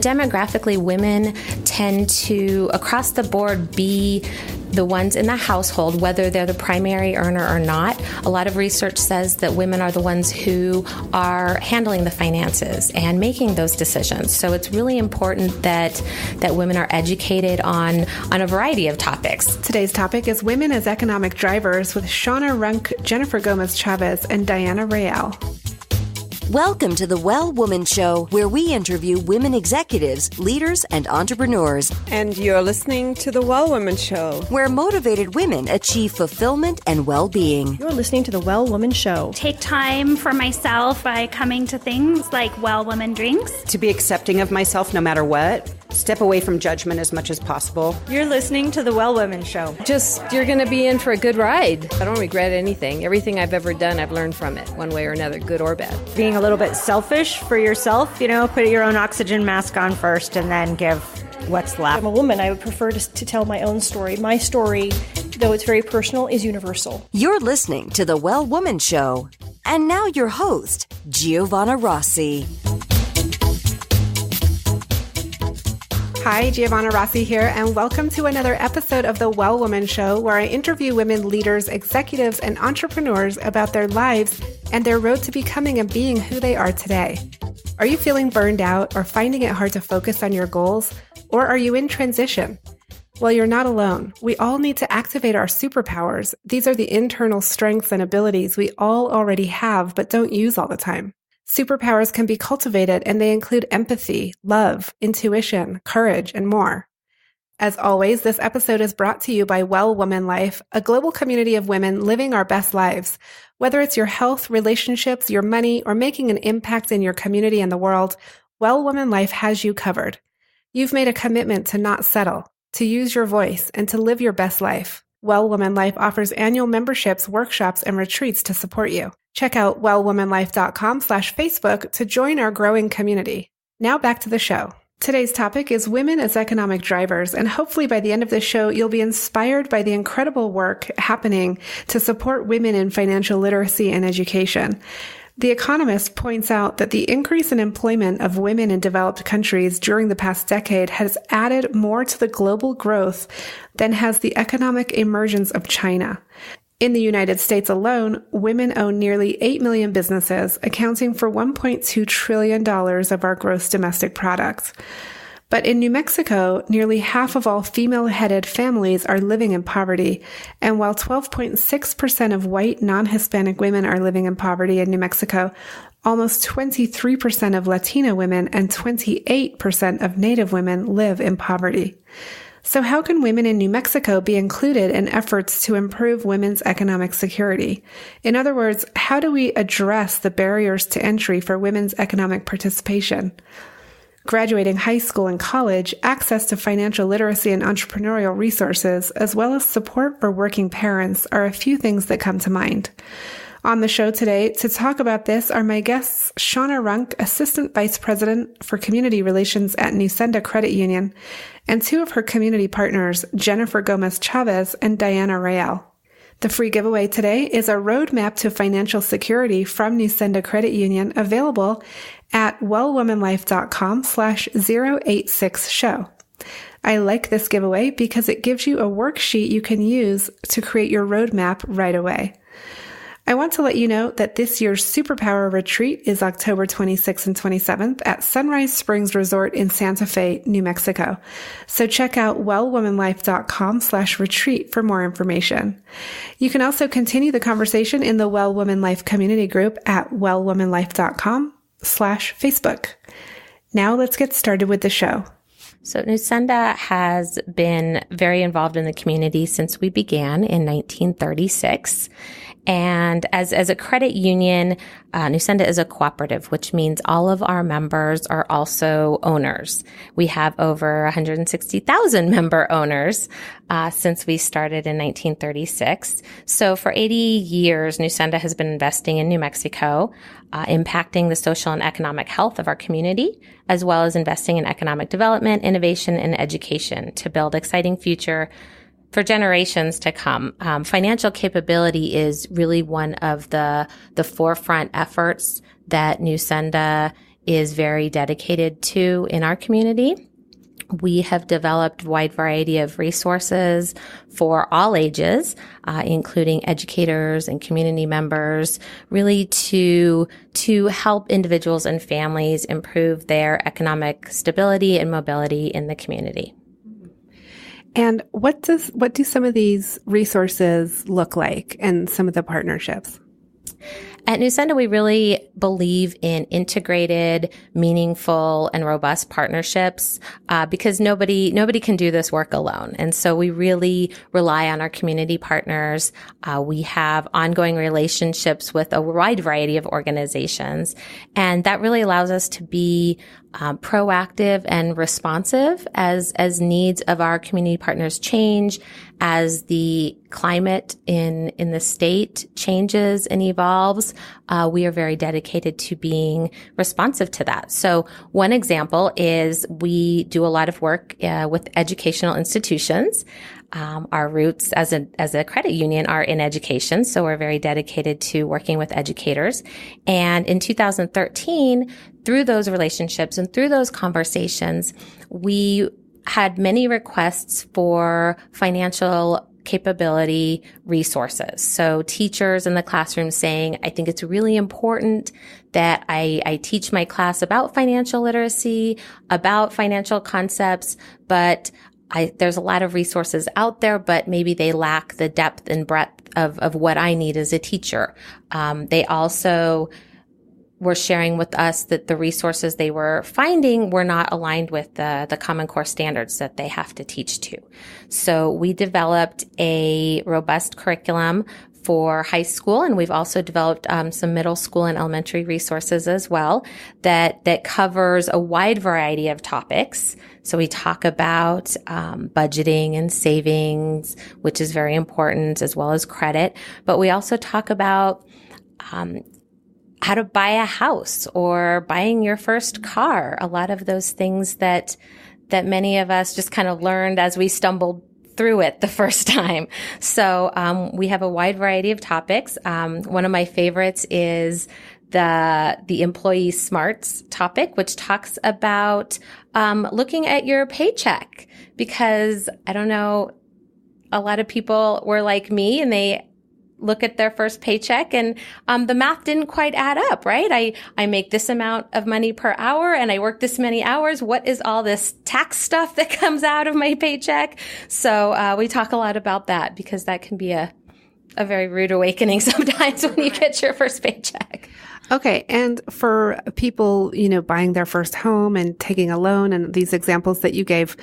demographically, women tend to, across the board, be the ones in the household, whether they're the primary earner or not. A lot of research says that women are the ones who are handling the finances and making those decisions. So it's really important that women are educated on a variety of topics. Today's topic is Women as Economic Drivers with Shana, Runck, Jennifer Gomez-Chavez, and Diana Rael. Welcome to the Well Woman Show, where we interview women executives, leaders, and entrepreneurs. And you're listening to the Well Woman Show, where motivated women achieve fulfillment and well-being. You're listening to the Well Woman Show. Take time for myself by coming to things like Well Woman Drinks. To be accepting of myself no matter what. Step away from judgment as much as possible. You're listening to the Well Woman Show. You're going to be in for a good ride. I don't regret anything. Everything I've ever done, I've learned from it, one way or another, good or bad. Being a little bit selfish for yourself, put your own oxygen mask on first and then give what's left. I'm a woman. I would prefer to tell my own story. My story, though it's very personal, is universal. You're listening to the Well Woman Show. And now your host, Giovanna Rossi. Hi, Giovanna Rossi here, and welcome to another episode of The Well Woman Show, where I interview women leaders, executives, and entrepreneurs about their lives and their road to becoming and being who they are today. Are you feeling burned out or finding it hard to focus on your goals? Or are you in transition? Well, you're not alone. We all need to activate our superpowers. These are the internal strengths and abilities we all already have but don't use all the time. Superpowers can be cultivated, and they include empathy, love, intuition, courage, and more. As always, this episode is brought to you by Well Woman Life, a global community of women living our best lives. Whether it's your health, relationships, your money, or making an impact in your community and the world, Well Woman Life has you covered. You've made a commitment to not settle, to use your voice, and to live your best life. Well Woman Life offers annual memberships, workshops, and retreats to support you. Check out wellwomanlife.com/Facebook to join our growing community. Now back to the show. Today's topic is women as economic drivers, and hopefully by the end of the show, you'll be inspired by the incredible work happening to support women in financial literacy and education. The Economist points out that the increase in employment of women in developed countries during the past decade has added more to the global growth than has the economic emergence of China. In the United States alone, women own nearly 8 million businesses, accounting for $1.2 trillion of our gross domestic product. But in New Mexico, nearly half of all female-headed families are living in poverty, and while 12.6% of white non-Hispanic women are living in poverty in New Mexico, almost 23% of Latina women and 28% of Native women live in poverty. So how can women in New Mexico be included in efforts to improve women's economic security? In other words, how do we address the barriers to entry for women's economic participation? Graduating high school and college, access to financial literacy and entrepreneurial resources, as well as support for working parents are a few things that come to mind. On the show today to talk about this are my guests, Shana Runck, Assistant Vice President for Community Relations at Nusenda Credit Union, and two of her community partners, Jennifer Gomez-Chavez and Diana Rael. The free giveaway today is a roadmap to financial security from Nusenda Credit Union, available at wellwomanlife.com/086show. I like this giveaway because it gives you a worksheet you can use to create your roadmap right away. I want to let you know that this year's Superpower Retreat is October 26th and 27th at Sunrise Springs Resort in Santa Fe, New Mexico. So check out wellwomanlife.com/retreat for more information. You can also continue the conversation in the Well Woman Life community group at wellwomanlife.com/Facebook. Now let's get started with the show. So Nusenda has been very involved in the community since we began in 1936. And as a credit union, Nusenda is a cooperative, which means all of our members are also owners. We have over 160,000 member owners since we started in 1936. So for 80 years, Nusenda has been investing in New Mexico, impacting the social and economic health of our community, as well as investing in economic development, innovation, and education to build exciting future for generations to come. Financial capability is really one of the forefront efforts that Nusenda is very dedicated to in our community. We have developed a wide variety of resources for all ages, including educators and community members, really to help individuals and families improve their economic stability and mobility in the community. And what do some of these resources look like and some of the partnerships? At Nusenda, we really believe in integrated, meaningful, and robust partnerships because nobody can do this work alone. And so we really rely on our community partners. We have ongoing relationships with a wide variety of organizations, and that really allows us to be proactive and responsive as needs of our community partners change, as the climate in the state changes and evolves. We are very dedicated to being responsive to that. So one example is we do a lot of work with educational institutions. Our roots as a credit union are in education, so we're very dedicated to working with educators. And in 2013, through those relationships and through those conversations, we had many requests for financial capability resources. So teachers in the classroom saying, I think it's really important that I teach my class about financial literacy, about financial concepts, but there's a lot of resources out there, but maybe they lack the depth and breadth of what I need as a teacher. They also were sharing with us that the resources they were finding were not aligned with the Common Core standards that they have to teach to. So we developed a robust curriculum for high school, and we've also developed some middle school and elementary resources as well that covers a wide variety of topics. So we talk about budgeting and savings, which is very important, as well as credit. But we also talk about how to buy a house or buying your first car. A lot of those things that many of us just kind of learned as we stumbled through it the first time. So we have a wide variety of topics. One of my favorites is the employee smarts topic, which talks about looking at your paycheck, because I don't know, a lot of people were like me and they look at their first paycheck and the math didn't quite add up, right? I make this amount of money per hour and I work this many hours. What is all this tax stuff that comes out of my paycheck? So we talk a lot about that because that can be a very rude awakening sometimes when you get your first paycheck. Okay. And for people, buying their first home and taking a loan and these examples that you gave,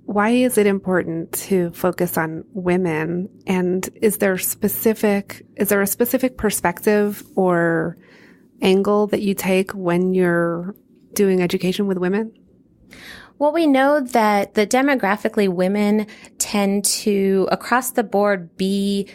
why is it important to focus on women? And is there a specific perspective or angle that you take when you're doing education with women? Well, we know that demographically women tend to, across the board, be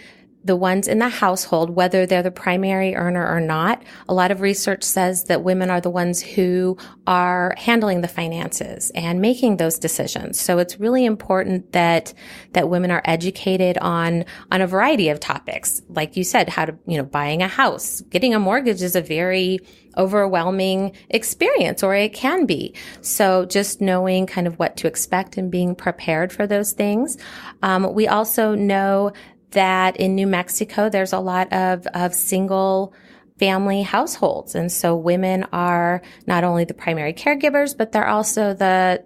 the ones in the household, whether they're the primary earner or not. A lot of research says that women are the ones who are handling the finances and making those decisions. So it's really important that women are educated on a variety of topics. Like you said, how to, buying a house, getting a mortgage is a very overwhelming experience, or it can be. So just knowing kind of what to expect and being prepared for those things. We also know that in New Mexico, there's a lot of single family households. And so women are not only the primary caregivers, but they're also the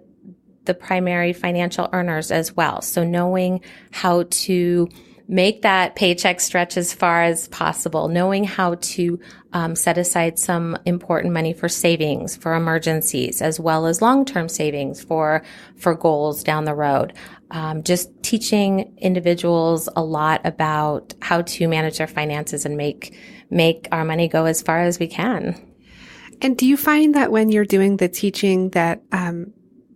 primary financial earners as well. So knowing how to make that paycheck stretch as far as possible, knowing how to set aside some important money for savings, for emergencies, as well as long-term savings for goals down the road. Just teaching individuals a lot about how to manage their finances and make our money go as far as we can. And do you find that when you're doing the teaching that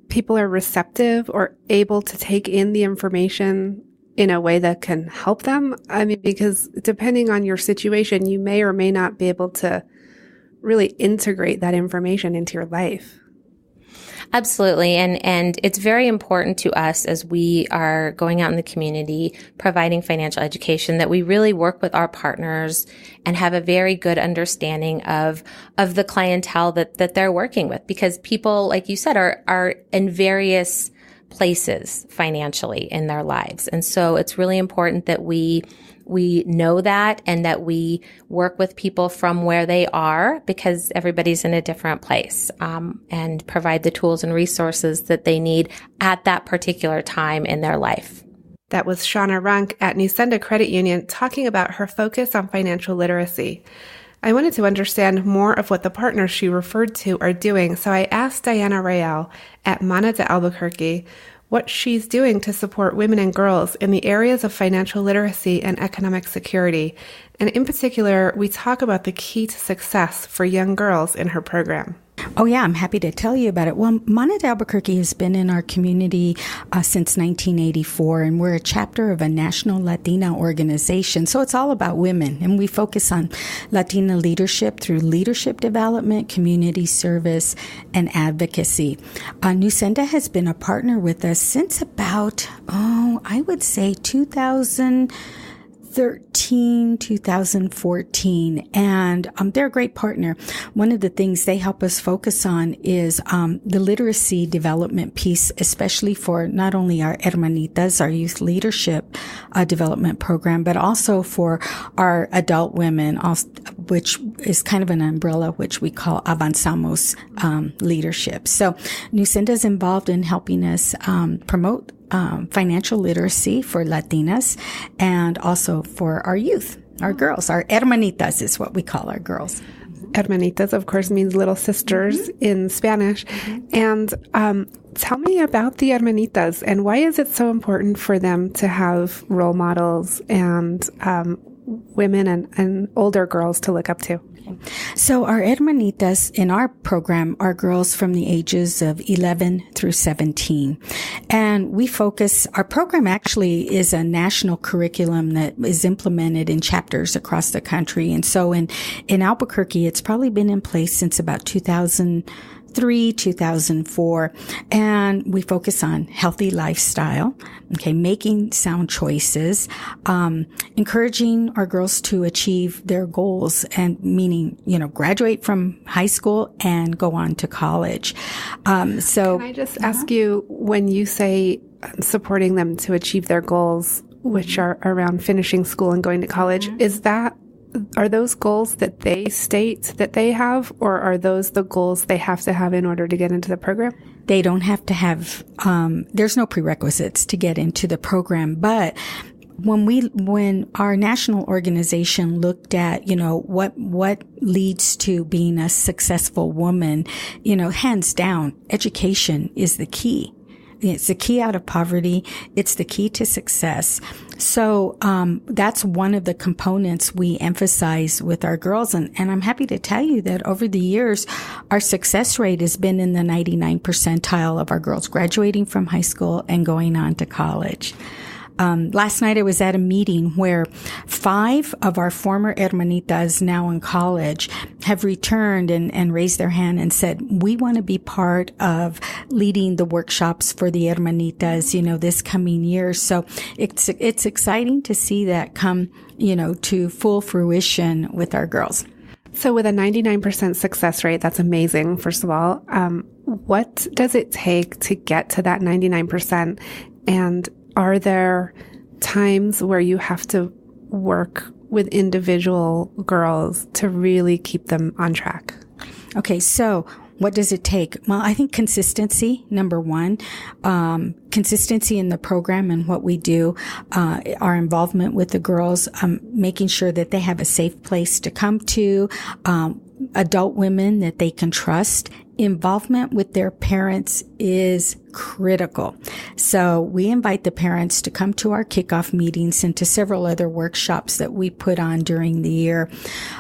people are receptive or able to take in the information in a way that can help them? I mean, because depending on your situation, you may or may not be able to really integrate that information into your life. Absolutely. And it's very important to us as we are going out in the community, providing financial education, that we really work with our partners and have a very good understanding of the clientele that they're working with, because people, like you said, are in various places financially in their lives. And so it's really important that we know that and that we work with people from where they are, because everybody's in a different place, and provide the tools and resources that they need at that particular time in their life. That was Shana Runck at Nusenda Credit Union talking about her focus on financial literacy. I wanted to understand more of what the partners she referred to are doing, so I asked Diana Rael at Mana de Albuquerque what she's doing to support women and girls in the areas of financial literacy and economic security. And in particular, we talk about the key to success for young girls in her program. Oh, yeah, I'm happy to tell you about it. Well, Mana de Albuquerque has been in our community since 1984, and we're a chapter of a national Latina organization. So it's all about women, and we focus on Latina leadership through leadership development, community service, and advocacy. Nusenda has been a partner with us since about, I would say 2014, and they're a great partner. One of the things they help us focus on is the literacy development piece, especially for not only our Hermanitas, our youth leadership development program, but also for our adult women, which is kind of an umbrella, which we call Avanzamos leadership. So Nusenda is involved in helping us promote financial literacy for Latinas and also for our youth, our girls, our hermanitas is what we call our girls. Hermanitas, of course, means little sisters in Spanish. And tell me about the hermanitas and why is it so important for them to have role models and women and older girls to look up to? So our hermanitas in our program are girls from the ages of 11 through 17. And our program actually is a national curriculum that is implemented in chapters across the country. And so in Albuquerque, it's probably been in place since about 2004, and we focus on healthy lifestyle, making sound choices, encouraging our girls to achieve their goals, and meaning, graduate from high school and go on to college. So can I just ask you, when you say supporting them to achieve their goals, which are around finishing school and going to college, are those goals that they state that they have, or are those the goals they have to have in order to get into the program? They don't have to have, there's no prerequisites to get into the program, but when our national organization looked at, what leads to being a successful woman, hands down, education is the key. It's the key out of poverty. It's the key to success. So that's one of the components we emphasize with our girls. And I'm happy to tell you that over the years, our success rate has been in the 99th percentile of our girls graduating from high school and going on to college. Last night I was at a meeting where 5 of our former hermanitas now in college have returned and raised their hand and said, we want to be part of leading the workshops for the hermanitas, this coming year. So it's exciting to see that come, to full fruition with our girls. So with a 99% success rate, that's amazing, first of all. What does it take to get to that 99%? And are there times where you have to work with individual girls to really keep them on track? Okay, so what does it take? Well, I think consistency, number one. Consistency in the program and what we do, our involvement with the girls, making sure that they have a safe place to come to, adult women that they can trust. Involvement with their parents is critical. So we invite the parents to come to our kickoff meetings and to several other workshops that we put on during the year.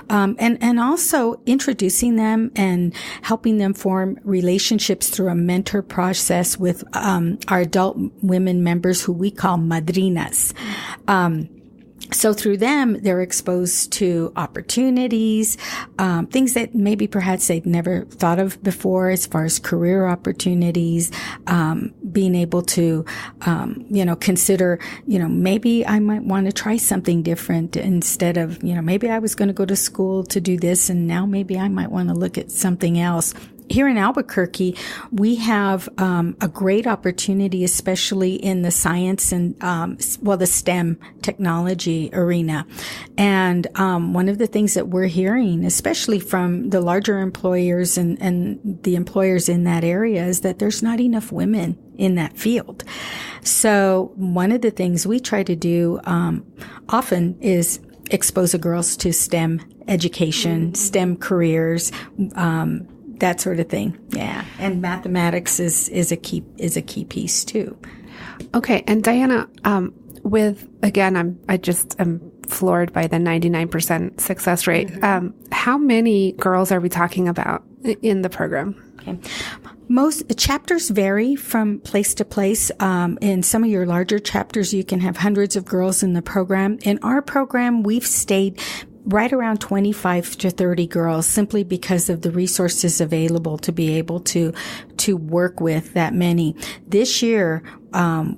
And also introducing them and helping them form relationships through a mentor process with, our adult women members who we call madrinas. So through them, they're exposed to opportunities, things that maybe perhaps they'd never thought of before as far as career opportunities, being able to, consider, maybe I might want to try something different instead of, maybe I was going to go to school to do this and now maybe I might want to look at something else. Here in Albuquerque, we have a great opportunity, especially in the science and, the STEM technology arena. And one of the things that we're hearing, especially from the larger employers and the employers in that area, is that there's not enough women in that field. So one of the things we try to do often is expose the girls to STEM education, STEM careers, that sort of thing. Yeah. And mathematics is a key piece too. Okay. And Diana, I just am floored by the 99% success rate. How many girls are we talking about in the program? Okay. Most chapters vary from place to place. In some of your larger chapters, you can have hundreds of girls in the program. In our program, we've stayed right around 25 to 30 girls, simply because of the resources available to be able to work with that many. This year,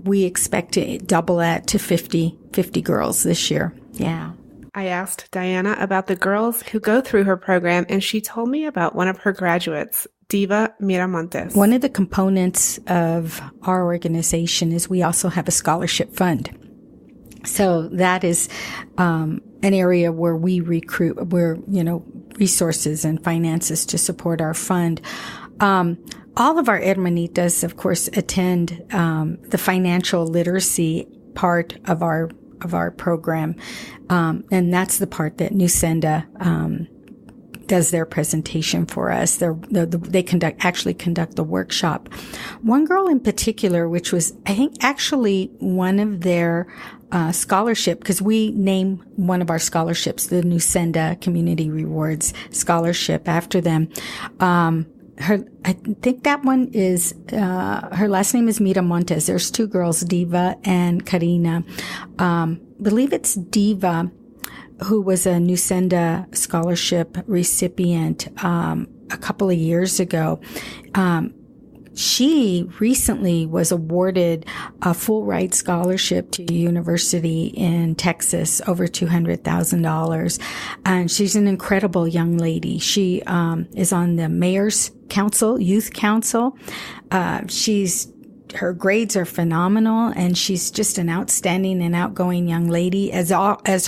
we expect to double that to 50 girls this year. Yeah. I asked Diana about the girls who go through her program, and she told me about one of her graduates, Diva Miramontes. One of the components of our organization is we also have a scholarship fund. So that is an area where we recruit, resources and finances to support our fund. All of our hermanitas, of course, attend the financial literacy part of our program, and that's the part that Nusenda does their presentation for us. They conduct the workshop. One girl in particular, which was, I think, actually one of their scholarship, because we name one of our scholarships the Nusenda Community Rewards Scholarship after them. I think that one is, her last name is Miramontes. There's two girls, Diva and Karina. Believe it's Diva, who was a Nusenda scholarship recipient, a couple of years ago. She recently was awarded a full ride scholarship to a university in Texas, over $200,000. And she's an incredible young lady. She is on the mayor's council, youth council. Her grades are phenomenal, and she's just an outstanding and outgoing young lady, as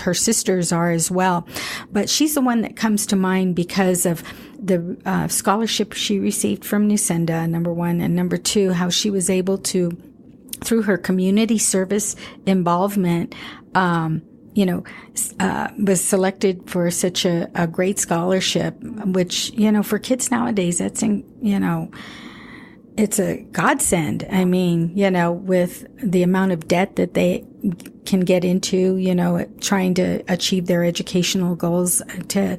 her sisters are as well. But she's the one that comes to mind because of the scholarship she received from Nusenda, number one, and number two, how she was able to, through her community service involvement, was selected for such a great scholarship, which, for kids nowadays, that's, it's a godsend. I mean, with the amount of debt that they can get into, trying to achieve their educational goals, to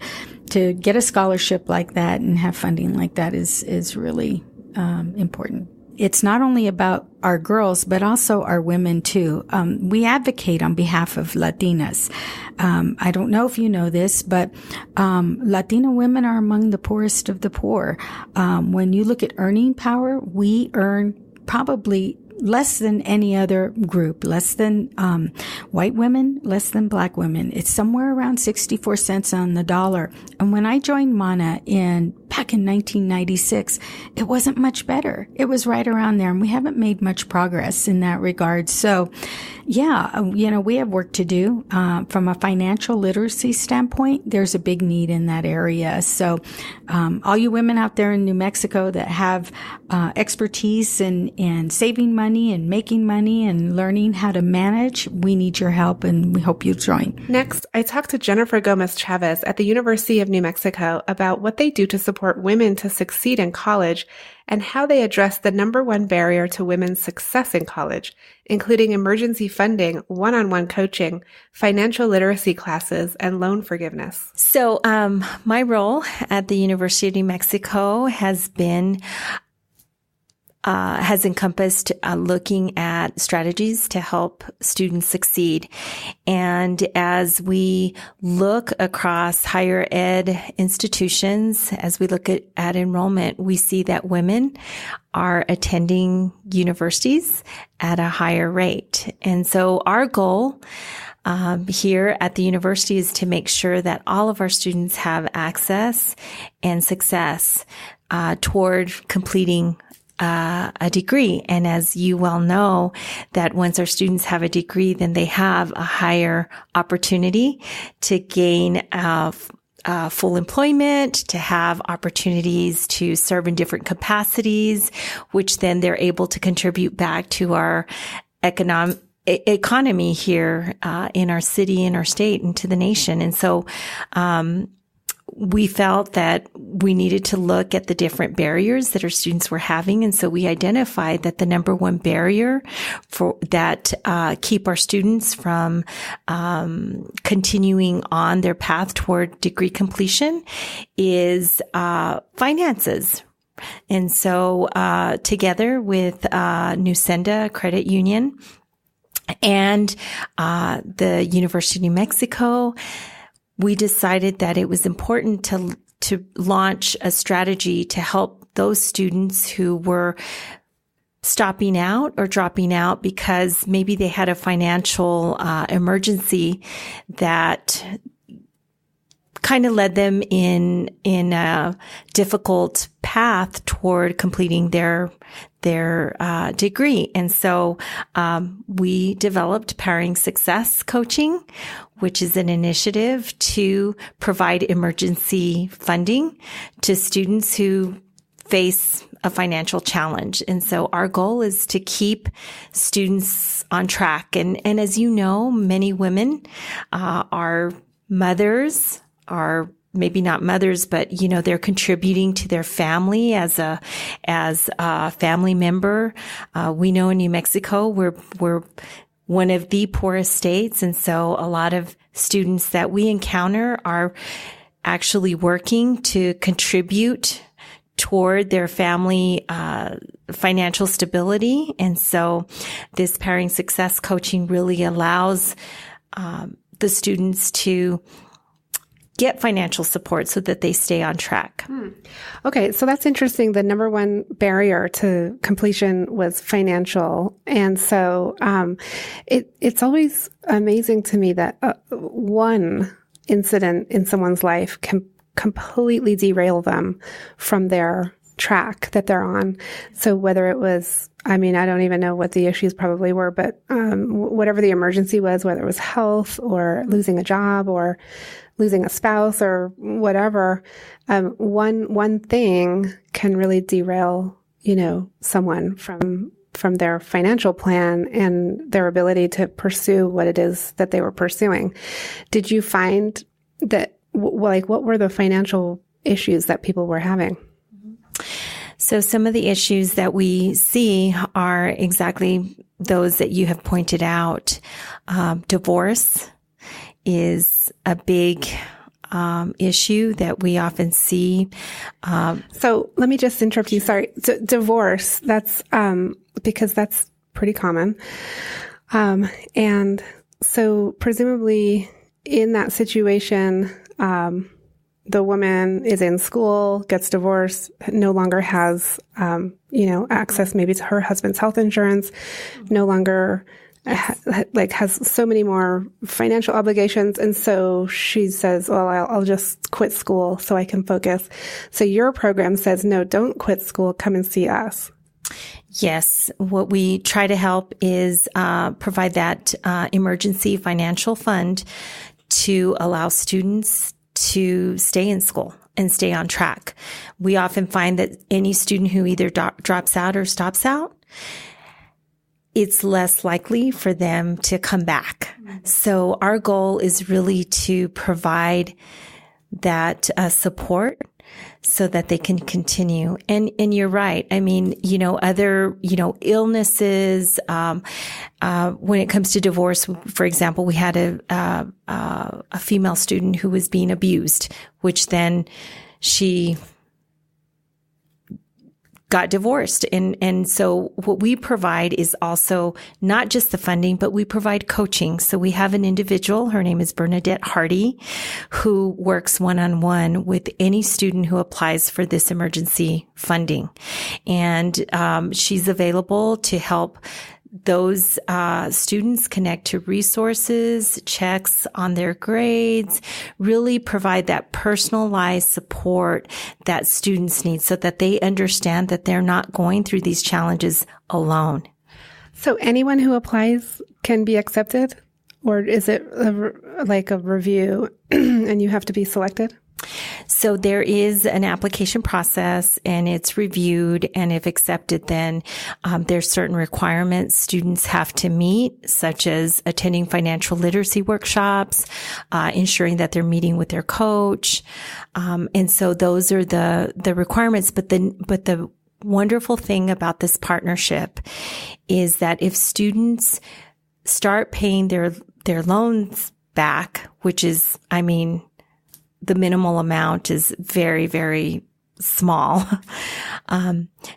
get a scholarship like that and have funding like that is really important. It's not only about our girls, but also our women too. We advocate on behalf of Latinas. I don't know if you know this, but Latina women are among the poorest of the poor. When you look at earning power, we earn probably less than any other group, less than white women, less than black women. It's somewhere around 64 cents on the dollar. And when I joined MANA back in 1996, it wasn't much better. It was right around there, and we haven't made much progress in that regard. So, yeah, we have work to do. From a financial literacy standpoint, there's a big need in that area. So, all you women out there in New Mexico that have expertise in saving money and making money and learning how to manage, we need your help, and we hope you join. Next, I talked to Jennifer Gomez-Chavez at the University of New Mexico about what they do to support women to succeed in college and how they address the number one barrier to women's success in college, including emergency funding, one-on-one coaching, financial literacy classes, and loan forgiveness. So my role at the University of New Mexico has been has encompassed looking at strategies to help students succeed. And as we look across higher ed institutions, as we look at enrollment, we see that women are attending universities at a higher rate. And so our goal here at the university is to make sure that all of our students have access and success toward completing a degree. And as you well know, that once our students have a degree, then they have a higher opportunity to gain full employment, to have opportunities to serve in different capacities, which then they're able to contribute back to our economy here in our city, in our state, and to the nation. And so we felt that we needed to look at the different barriers that our students were having. And so we identified that the number one barrier for that keep our students from continuing on their path toward degree completion is finances. And so together with Nusenda Credit Union and the University of New Mexico, we decided that it was important to launch a strategy to help those students who were stopping out or dropping out because maybe they had a financial emergency that kind of led them in a difficult path toward completing their degree. And so we developed Powering Success Coaching, which is an initiative to provide emergency funding to students who face a financial challenge. And so our goal is to keep students on track. And as you know, many women are mothers, are maybe not mothers, but they're contributing to their family as a family member. We know in New Mexico we're one of the poorest states, and so a lot of students that we encounter are actually working to contribute toward their family financial stability. And so this Powering Success Coaching really allows the students to get financial support so that they stay on track. Okay, so that's interesting. The number one barrier to completion was financial. And so it's always amazing to me that one incident in someone's life can completely derail them from their track that they're on. So whether it was, I don't even know what the issues probably were, but whatever the emergency was, whether it was health or losing a job or losing a spouse or whatever, one thing can really derail, someone from their financial plan and their ability to pursue what it is that they were pursuing. Did you find that, what were the financial issues that people were having? So some of the issues that we see are exactly those that you have pointed out. Divorce is a big issue that we often see. So let me just interrupt you. Sorry. Divorce, that's because that's pretty common. And so presumably in that situation, the woman is in school, gets divorced, no longer has, access maybe to her husband's health insurance, no longer has so many more financial obligations. And so she says, well, I'll just quit school so I can focus. So your program says, no, don't quit school. Come and see us. Yes. What we try to help is provide that emergency financial fund to allow students to stay in school and stay on track. We often find that any student who either drops out or stops out, it's less likely for them to come back. So our goal is really to provide that support so that they can continue. And you're right. Other, illnesses, when it comes to divorce, for example, we had a female student who was being abused, which then she got divorced. And so what we provide is also not just the funding, but we provide coaching. So we have an individual, her name is Bernadette Hardy, who works one-on-one with any student who applies for this emergency funding. And she's available to help those students connect to resources, checks on their grades, really provide that personalized support that students need so that they understand that they're not going through these challenges alone. So anyone who applies can be accepted? Or is it like a review and you have to be selected? So there is an application process and it's reviewed, and if accepted, then there's certain requirements students have to meet, such as attending financial literacy workshops, ensuring that they're meeting with their coach. And so those are the requirements. But the wonderful thing about this partnership is that if students start paying their loans back, which is, the minimal amount is very, very small.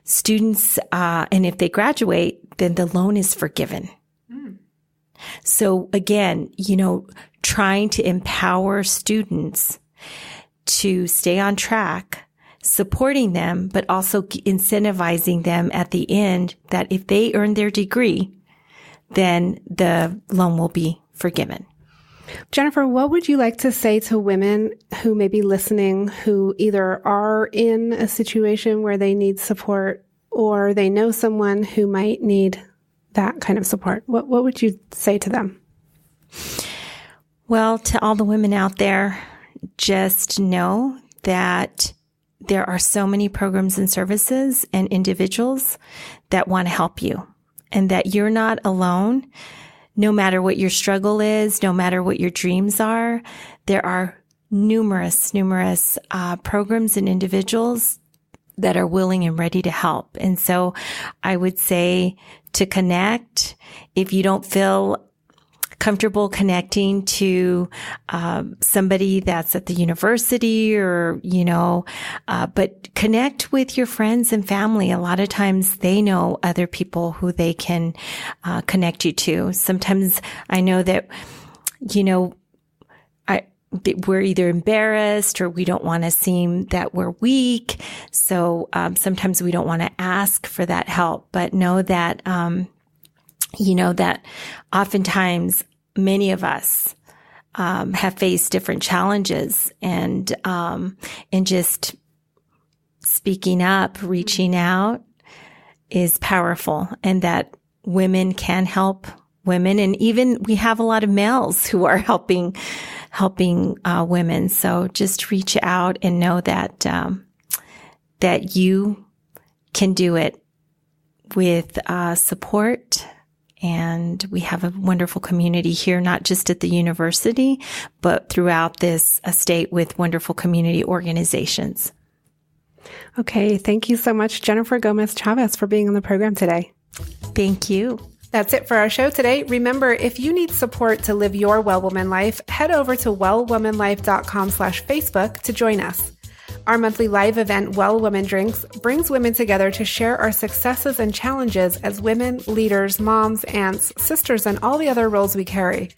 Students, and if they graduate, then the loan is forgiven. So again, trying to empower students to stay on track, supporting them, but also incentivizing them at the end that if they earn their degree, then the loan will be forgiven. Jennifer, what would you like to say to women who may be listening, who either are in a situation where they need support or they know someone who might need that kind of support? What would you say to them? Well, to all the women out there, just know that there are so many programs and services and individuals that want to help you, and that you're not alone. No matter what your struggle is, no matter what your dreams are, there are numerous programs and individuals that are willing and ready to help. And so I would say to connect. If you don't feel comfortable connecting to somebody that's at the university or, but connect with your friends and family. A lot of times they know other people who they can connect you to. Sometimes I know that, we're either embarrassed or we don't want to seem that we're weak. So sometimes we don't want to ask for that help, but know that, that oftentimes many of us have faced different challenges, and just speaking up, reaching out is powerful, and that women can help women. And even we have a lot of males who are helping women. So just reach out and know that, that you can do it with support. And we have a wonderful community here, not just at the university, but throughout this state with wonderful community organizations. Okay. Thank you so much, Jennifer Gomez-Chavez, for being on the program today. Thank you. That's it for our show today. Remember, if you need support to live your Well Woman life, head over to wellwomanlife.com/Facebook to join us. Our monthly live event, Well Woman Drinks, brings women together to share our successes and challenges as women, leaders, moms, aunts, sisters, and all the other roles we carry.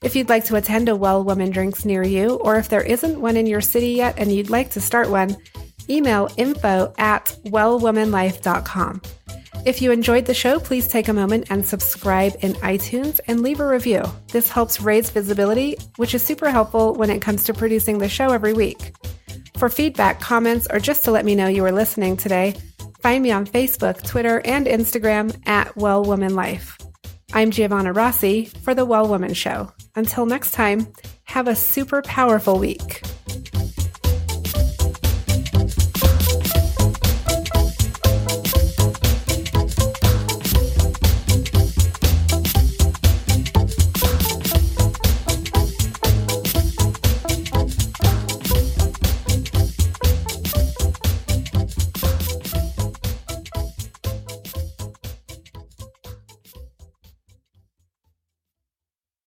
If you'd like to attend a Well Woman Drinks near you, or if there isn't one in your city yet and you'd like to start one, email info@wellwomanlife.com. If you enjoyed the show, please take a moment and subscribe in iTunes and leave a review. This helps raise visibility, which is super helpful when it comes to producing the show every week. For feedback, comments, or just to let me know you were listening today, find me on Facebook, Twitter, and Instagram @WellWomanLife. I'm Giovanna Rossi for The Well Woman Show. Until next time, have a super powerful week.